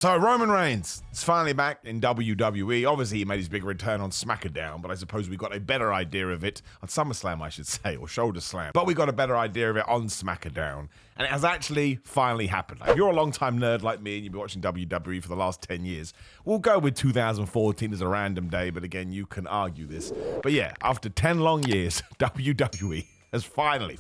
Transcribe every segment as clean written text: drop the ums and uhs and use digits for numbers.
So Roman Reigns is finally back in WWE. Obviously, he made his big return on SmackDown, but I suppose we got a better idea of it on SummerSlam, I should say, or Shoulder Slam. But we got a better idea of it on SmackDown, and it has actually finally happened. Like, if you're a long-time nerd like me and you've been watching WWE for the last 10 years, we'll go with 2014 as a random day, but again, you can argue this. But yeah, after 10 long years, WWE has finally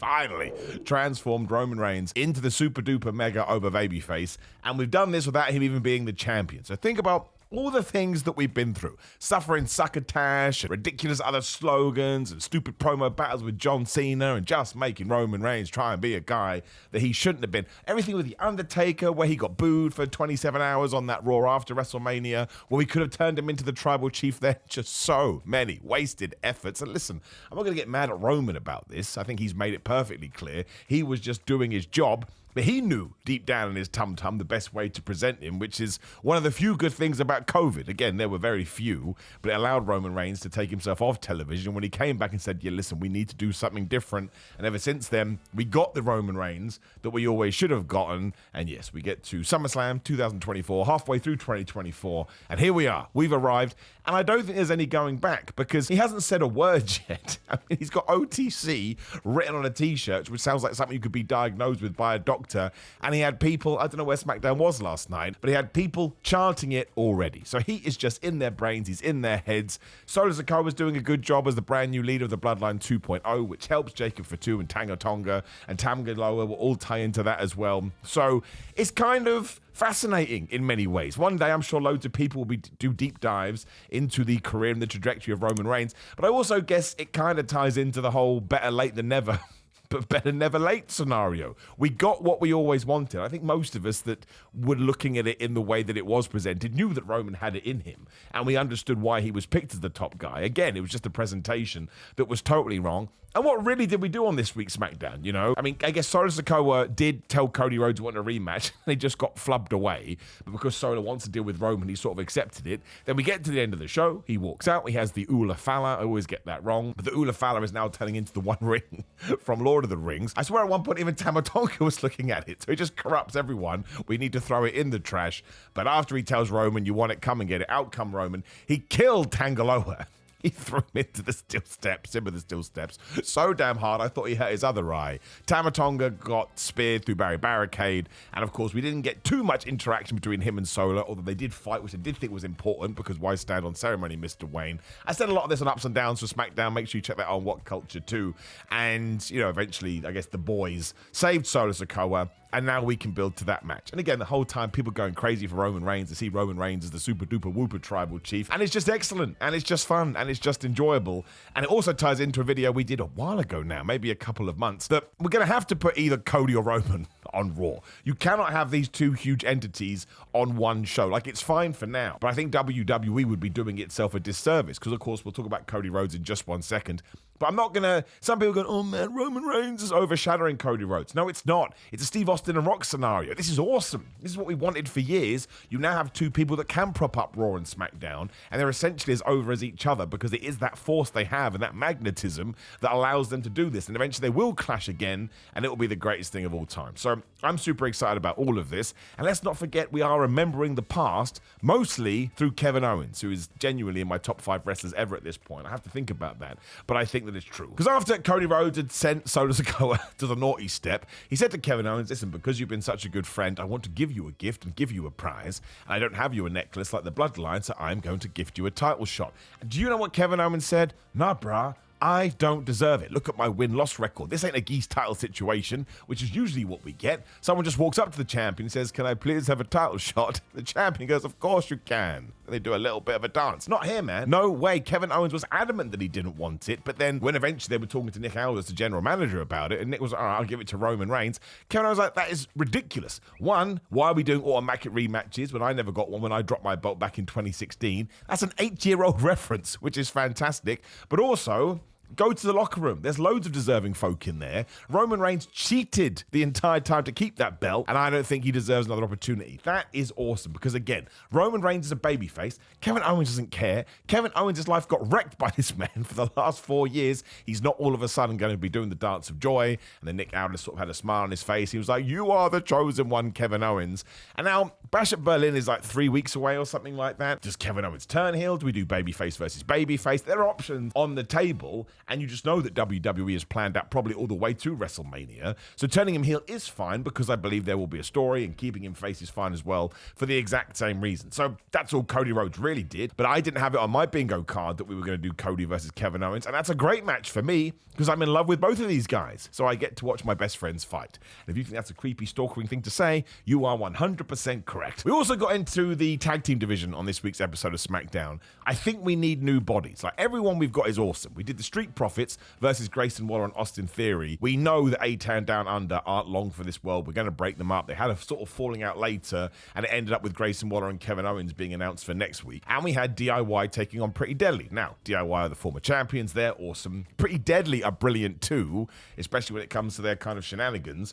transformed Roman Reigns into the super duper mega over babyface, and we've done this without him even being the champion. So think about all the things that we've been through. Suffering succotash, and ridiculous other slogans, and stupid promo battles with John Cena, and just making Roman Reigns try and be a guy that he shouldn't have been. Everything with The Undertaker, where he got booed for 27 hours on that Raw after WrestleMania, where we could have turned him into the tribal chief then. Just so many wasted efforts. And listen, I'm not going to get mad at Roman about this. I think he's made it perfectly clear. He was just doing his job. But he knew deep down in his tum-tum the best way to present him, which is one of the few good things about COVID. Again, there were very few, but it allowed Roman Reigns to take himself off television when he came back and said, yeah, listen, we need to do something different. And ever since then, we got the Roman Reigns that we always should have gotten. And yes, we get to SummerSlam 2024, halfway through 2024. And here we are. We've arrived. And I don't think there's any going back because he hasn't said a word yet. I mean, he's got OTC written on a t-shirt, which sounds like something you could be diagnosed with by a doctor. And he had people, I don't know where SmackDown was last night, but he had people chanting it already. So he is just in their brains. He's in their heads. Solo Sikoa's doing a good job as the brand new leader of the Bloodline 2.0, which helps Jacob Fatu and Tanga Tonga and Tamgaloa will all tie into that as well. So it's kind of fascinating in many ways. One day, I'm sure loads of people will do deep dives into the career and the trajectory of Roman Reigns. But I also guess it kind of ties into the whole better late than never, but better never late scenario. We got what we always wanted. I think most of us that were looking at it in the way that it was presented knew that Roman had it in him, and we understood why he was picked as the top guy. Again, it was just a presentation that was totally wrong. And what really did we do on this week's SmackDown, you know? I mean, I guess Solo Sikoa did tell Cody Rhodes he wanted a rematch. They just got flubbed away. But because Solo wants to deal with Roman, he sort of accepted it. Then we get to the end of the show. He walks out. He has the Ula Fala. I always get that wrong. But the Ula Fala is now turning into the One Ring from Lord of the Rings. I swear at one point even Tama Tonga was looking at it. So he just corrupts everyone. We need to throw it in the trash. But after he tells Roman, you want it, come and get it. Out come Roman. He killed Tangaloa. He threw him into the steel steps, so damn hard, I thought he hurt his other eye. Tama Tonga got speared through Barry Barricade, and of course, we didn't get too much interaction between him and Solo, although they did fight, which I did think was important, because why stand on ceremony, Mr. Wayne? I said a lot of this on Ups and Downs for SmackDown. Make sure you check that out on What Culture too. And, you know, eventually, I guess the boys saved Solo Sikoa, and now we can build to that match. And again, the whole time, people going crazy for Roman Reigns to see Roman Reigns as the super duper whooper tribal chief. And it's just excellent. And it's just fun. And it's just enjoyable. And it also ties into a video we did a while ago now, maybe a couple of months, that we're going to have to put either Cody or Roman on Raw. You cannot have these two huge entities on one show. Like, it's fine for now. But I think WWE would be doing itself a disservice. Because, of course, we'll talk about Cody Rhodes in just 1 second. But I'm not going to... Some people go, oh, man, Roman Reigns is overshadowing Cody Rhodes. No, it's not. It's a Steve Austin and Rock scenario. This is awesome. This is what we wanted for years. You now have two people that can prop up Raw and SmackDown, and they're essentially as over as each other because it is that force they have and that magnetism that allows them to do this. And eventually they will clash again, and it will be the greatest thing of all time. So I'm super excited about all of this. And let's not forget, we are remembering the past, mostly through Kevin Owens, who is genuinely in my top 5 wrestlers ever at this point. I have to think about that. But I think that it's true. Because after Cody Rhodes had sent Solo Sikoa to the naughty step, he said to Kevin Owens, listen, because you've been such a good friend, I want to give you a gift and give you a prize. And I don't have you a necklace like the Bloodline, so I'm going to gift you a title shot. Do you know what Kevin Owens said? Nah, brah. I don't deserve it. Look at my win-loss record. This ain't a geese title situation, which is usually what we get. Someone just walks up to the champion and says, can I please have a title shot? The champion goes, of course you can. And they do a little bit of a dance. Not here, man. No way. Kevin Owens was adamant that he didn't want it. But then when eventually they were talking to Nick Aldis, the general manager, about it, and Nick was like, all right, I'll give it to Roman Reigns. Kevin Owens was like, that is ridiculous. One, why are we doing automatic rematches when I never got one when I dropped my belt back in 2016? That's an 8-year-old reference, which is fantastic. But also, Go to the locker room. There's loads of deserving folk in there. Roman Reigns cheated the entire time to keep that belt, and I don't think he deserves another opportunity. That is awesome because, again, Roman Reigns is a babyface. Kevin Owens doesn't care. Kevin Owens' life got wrecked by this man for the last 4 years. He's not all of a sudden going to be doing the dance of joy. And then Nick Aldis sort of had a smile on his face. He was like, "You are the chosen one, Kevin Owens." And now Bash at Berlin is like 3 weeks away or something like that. Does Kevin Owens turn heel? Do we do babyface versus babyface? There are options on the table, and you just know that WWE has planned out probably all the way to WrestleMania. So turning him heel is fine because I believe there will be a story, and keeping him face is fine as well for the exact same reason. So that's all Cody Rhodes really did, but I didn't have it on my bingo card that we were going to do Cody versus Kevin Owens, and that's a great match for me because I'm in love with both of these guys. So I get to watch my best friends fight. And if you think that's a creepy, stalkering thing to say, you are 100% correct. We also got into the tag team division on this week's episode of SmackDown. I think we need new bodies. Like, everyone we've got is awesome. We did the Street Profits versus Grayson Waller and Austin Theory. We know that A-Town Down Under aren't long for this world. We're going to break them up. They had a sort of falling out later, and it ended up with Grayson Waller and Kevin Owens being announced for next week. And we had DIY taking on Pretty Deadly. Now, DIY are the former champions. They're awesome. Pretty Deadly are brilliant too, especially when it comes to their kind of shenanigans.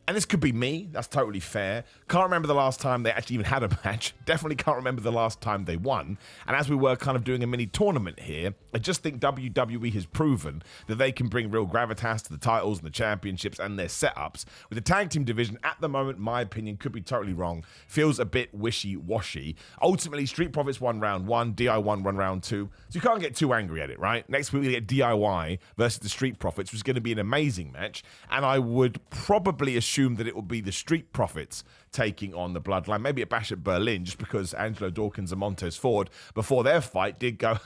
And this could be me, that's totally fair. Can't remember the last time they actually even had a match. Definitely can't remember the last time they won. And as we were kind of doing a mini tournament here, I just think WWE has proven that they can bring real gravitas to the titles and the championships and their setups. With the tag team division, at the moment, my opinion, could be totally wrong, feels a bit wishy-washy. Ultimately, Street Profits won round 1, DIY won round 2, so you can't get too angry at it, right? Next week, we get DIY versus the Street Profits, which is going to be an amazing match, and I would probably assume that it will be the Street Profits taking on the Bloodline, maybe a Bash at Berlin, just because Angelo Dawkins and Montez Ford, before their fight, did go,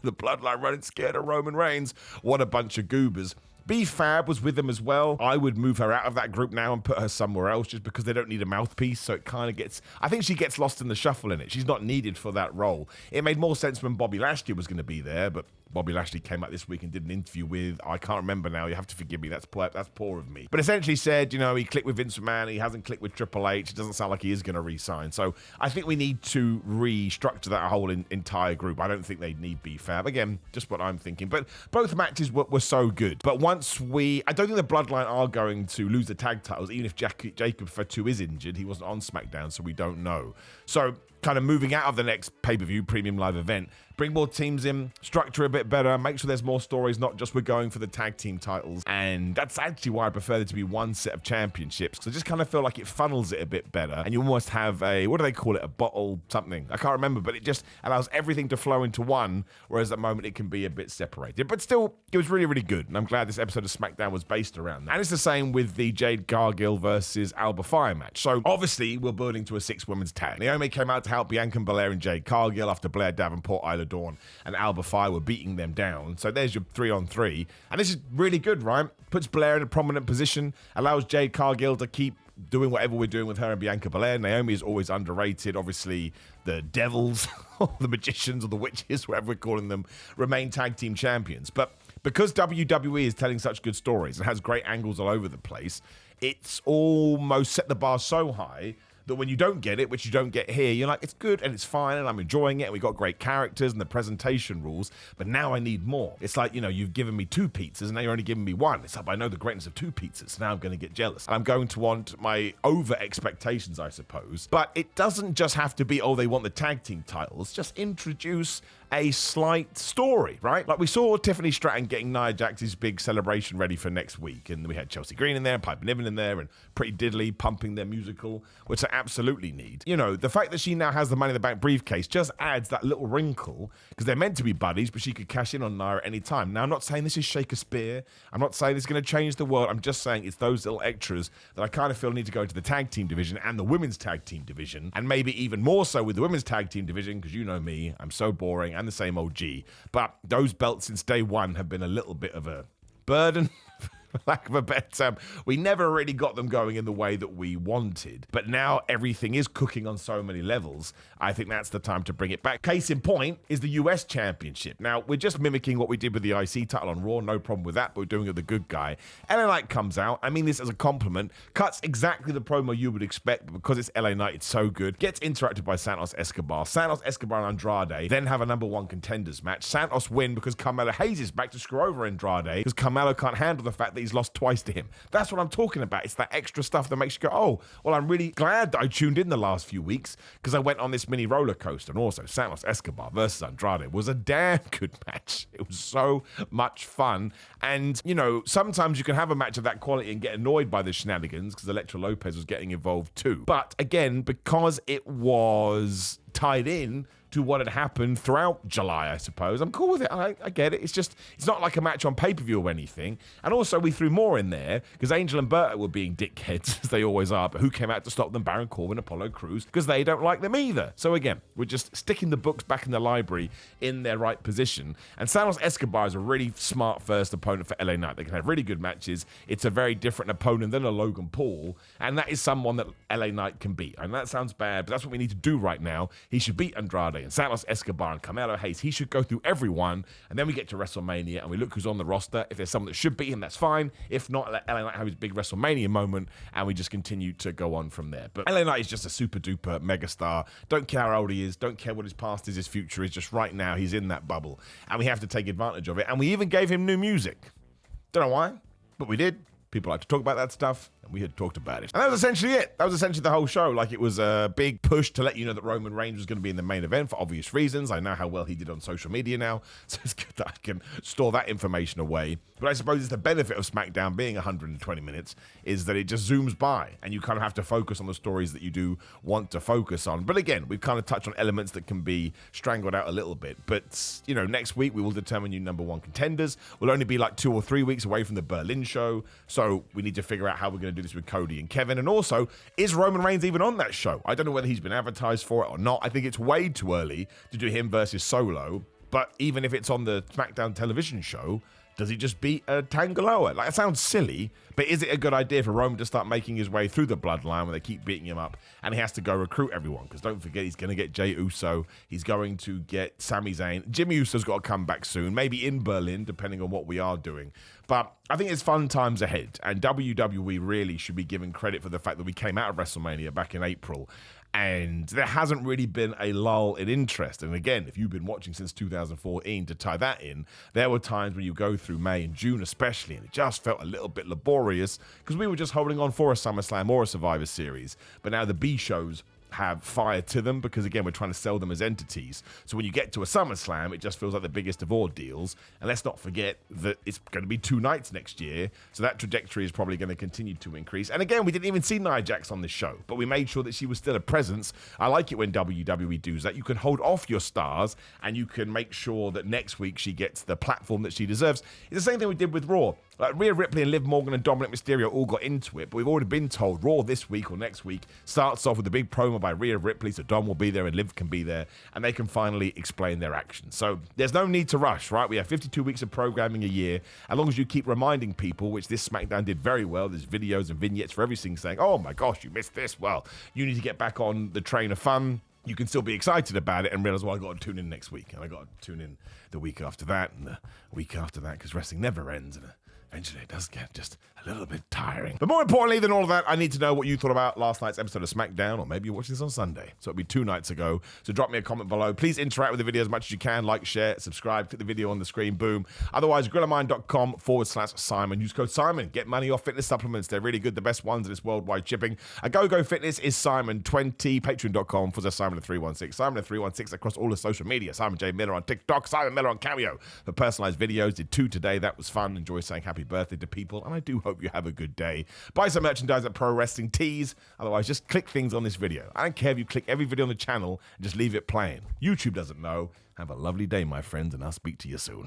the Bloodline running scared of Roman Reigns. What a bunch of goobers. B-Fab was with them as well. I would move her out of that group now and put her somewhere else just because they don't need a mouthpiece, so it kind of gets... I think she gets lost in the shuffle in it. She's not needed for that role. It made more sense when Bobby Lashley was going to be there, but Bobby Lashley came out this week and did an interview with, I can't remember now, you have to forgive me, that's poor of me. But essentially said, you know, he clicked with Vince McMahon, he hasn't clicked with Triple H, it doesn't sound like he is going to re-sign. So I think we need to restructure that whole entire group. I don't think they need B-Fab. Again, just what I'm thinking. But both matches were so good. But once I don't think the Bloodline are going to lose the tag titles, even if Jacob Fatu is injured. He wasn't on SmackDown, so we don't know. So kind of moving out of the next pay-per-view premium live event, bring more teams in, structure a bit better, make sure there's more stories, not just we're going for the tag team titles. And that's actually why I prefer there to be one set of championships. So I just kind of feel like it funnels it a bit better. And you almost have a, what do they call it? A bottle something. I can't remember, but it just allows everything to flow into one, whereas at the moment it can be a bit separated. But still, it was really, really good. And I'm glad this episode of SmackDown was based around that. And it's the same with the Jade Cargill versus Alba Fire match. So obviously, we're building to a 6-women's tag. Naomi came out to help Bianca Belair and Jade Cargill after Blair Davenport, Isla Dawn, and Alba Fire were beating them down. So there's your 3-on-3. And this is really good, right? Puts Blair in a prominent position, allows Jade Cargill to keep doing whatever we're doing with her and Bianca Belair. Naomi is always underrated. Obviously, the devils, or the magicians, or the witches, whatever we're calling them, remain tag team champions. But because WWE is telling such good stories and has great angles all over the place, it's almost set the bar so high that when you don't get it, which you don't get here, you're like, it's good and it's fine and I'm enjoying it and we got great characters and the presentation rules, but now I need more. It's like, you know, you've given me 2 pizzas and now you're only giving me 1. It's like, I know the greatness of 2 pizzas, so now I'm going to get jealous. And I'm going to want my over expectations, I suppose. But it doesn't just have to be, oh, they want the tag team titles. Just introduce a slight story, right? Like we saw Tiffany Stratton getting Nia Jax's big celebration ready for next week, and we had Chelsea Green in there, Piper Niven in there, and Pretty Diddley pumping their musical, which I absolutely need. You know, the fact that she now has the Money in the Bank briefcase just adds that little wrinkle, because they're meant to be buddies, but she could cash in on Nia at any time. Now, I'm not saying this is Shakespeare. I'm not saying it's going to change the world. I'm just saying it's those little extras that I kind of feel need to go to the tag team division and the women's tag team division, and maybe even more so with the women's tag team division, because you know me, I'm so boring and the same OG. But those belts since day one have been a little bit of a burden for lack of a better term. We never really got them going in the way that we wanted. But now everything is cooking on so many levels. I think that's the time to bring it back. Case in point is the US Championship. Now, we're just mimicking what we did with the IC title on Raw. No problem with that, but we're doing it the good guy. LA Knight comes out. I mean this as a compliment. Cuts exactly the promo you would expect, but because it's LA Knight, it's so good. Gets interrupted by Santos Escobar. Santos Escobar and Andrade then have a number one contenders match. Santos win because Carmelo Hayes is back to screw over Andrade because Carmelo can't handle the fact that he's lost twice to him. That's what I'm talking about. It's that extra stuff that makes you go, oh, well, I'm really glad that I tuned in the last few weeks because I went on this mini roller coaster. And also, Santos Escobar versus Andrade was a damn good match. It was so much fun. And, you know, sometimes you can have a match of that quality and get annoyed by the shenanigans because Elektra Lopez was getting involved too. But again, because it was tied in to what had happened throughout July, I suppose. I'm cool with it. I get it. It's not like a match on pay-per-view or anything. And also, we threw more in there because Angel and Berta were being dickheads, as they always are. But who came out to stop them? Baron Corbin, Apollo Crews, because they don't like them either. So again, we're just sticking the books back in the library in their right position. And Santos Escobar is a really smart first opponent for LA Knight. They can have really good matches. It's a very different opponent than a Logan Paul. And that is someone that LA Knight can beat. And that sounds bad, but that's what we need to do right now. He should beat Andrade and Santos Escobar and Carmelo Hayes. He should go through everyone, and then we get to WrestleMania and we look who's on the roster. If there's someone that should beat him, that's fine. If not, let LA Knight have his big WrestleMania moment, and we just continue to go on from there. But LA Knight is just a super duper megastar. Don't care how old he is. Don't care what his past is, his future is. Just right now, he's in that bubble, and we have to take advantage of it. And we even gave him new music. Don't know why, but we did. People like to talk about that stuff, and we had talked about it. And that was essentially it. That was essentially the whole show. Like, it was a big push to let you know that Roman Reigns was going to be in the main event for obvious reasons. I know how well he did on social media now, so it's good that I can store that information away. But I suppose it's the benefit of SmackDown being 120 minutes is that it just zooms by, and you kind of have to focus on the stories that you do want to focus on. But again, we've kind of touched on elements that can be strangled out a little bit. But, you know, next week we will determine you number one contenders. We'll only be like 2 or 3 weeks away from the Berlin show, so we need to figure out how we're going to do this with Cody and Kevin. And also, is Roman Reigns even on that show? I don't know whether he's been advertised for it or not. I think it's way too early to do him versus Solo. But even if it's on the SmackDown television show, does he just beat Tangaloa? Like, it sounds silly, but is it a good idea for Roman to start making his way through the bloodline where they keep beating him up and he has to go recruit everyone? Because don't forget, he's going to get Jey Uso. He's going to get Sami Zayn. Jimmy Uso's got to come back soon, maybe in Berlin, depending on what we are doing. But I think it's fun times ahead, and WWE really should be given credit for the fact that we came out of WrestleMania back in April, and there hasn't really been a lull in interest. And again, if you've been watching since 2014, to tie that in, there were times when you go through May and June especially, and it just felt a little bit laborious because we were just holding on for a SummerSlam or a Survivor Series. But now the B shows have fire to them because, again, we're trying to sell them as entities. So when you get to a SummerSlam, it just feels like the biggest of ordeals. And let's not forget that it's going to be 2 nights next year, so that trajectory is probably going to continue to increase. And again, we didn't even see Nia Jax on this show, but we made sure that she was still a presence. I like it when WWE does that. You can hold off your stars, and you can make sure that next week she gets the platform that she deserves. It's the same thing we did with Raw. Like, Rhea Ripley and Liv Morgan and Dominic Mysterio all got into it, but we've already been told Raw this week or next week starts off with a big promo by Rhea Ripley, so Dom will be there and Liv can be there, and they can finally explain their actions. So there's no need to rush, right? We have 52 weeks of programming a year. As long as you keep reminding people, which this SmackDown did very well, there's videos and vignettes for everything saying, oh my gosh, you missed this. Well, you need to get back on the train of fun. You can still be excited about it and realize, well, I got to tune in next week, and I got to tune in the week after that, and the week after that, because wrestling never ends, and eventually it does get just a little bit tiring. But more importantly than all of that, I need to know what you thought about last night's episode of SmackDown, or maybe you're watching this on Sunday. So it'll be 2 nights ago. So drop me a comment below. Please interact with the video as much as you can. Like, share, subscribe, click the video on the screen, boom. Otherwise, grillermind.com/Simon. Use code Simon. Get money off fitness supplements. They're really good, the best ones, and it's worldwide shipping. A Go Fitness is Simon20. Patreon.com/Simon316. Simon316 across all the social media. Simon J. Miller on TikTok. Simon Miller on Cameo for personalized videos. Did 2 today. That was fun. Enjoy saying happy birthday to people, and I do hope you have a good day. Buy some merchandise at Pro Wrestling Tees. Otherwise, just click things on this video. I don't care if you click every video on the channel and just leave it playing. YouTube doesn't know. Have a lovely day, my friends, and I'll speak to you soon.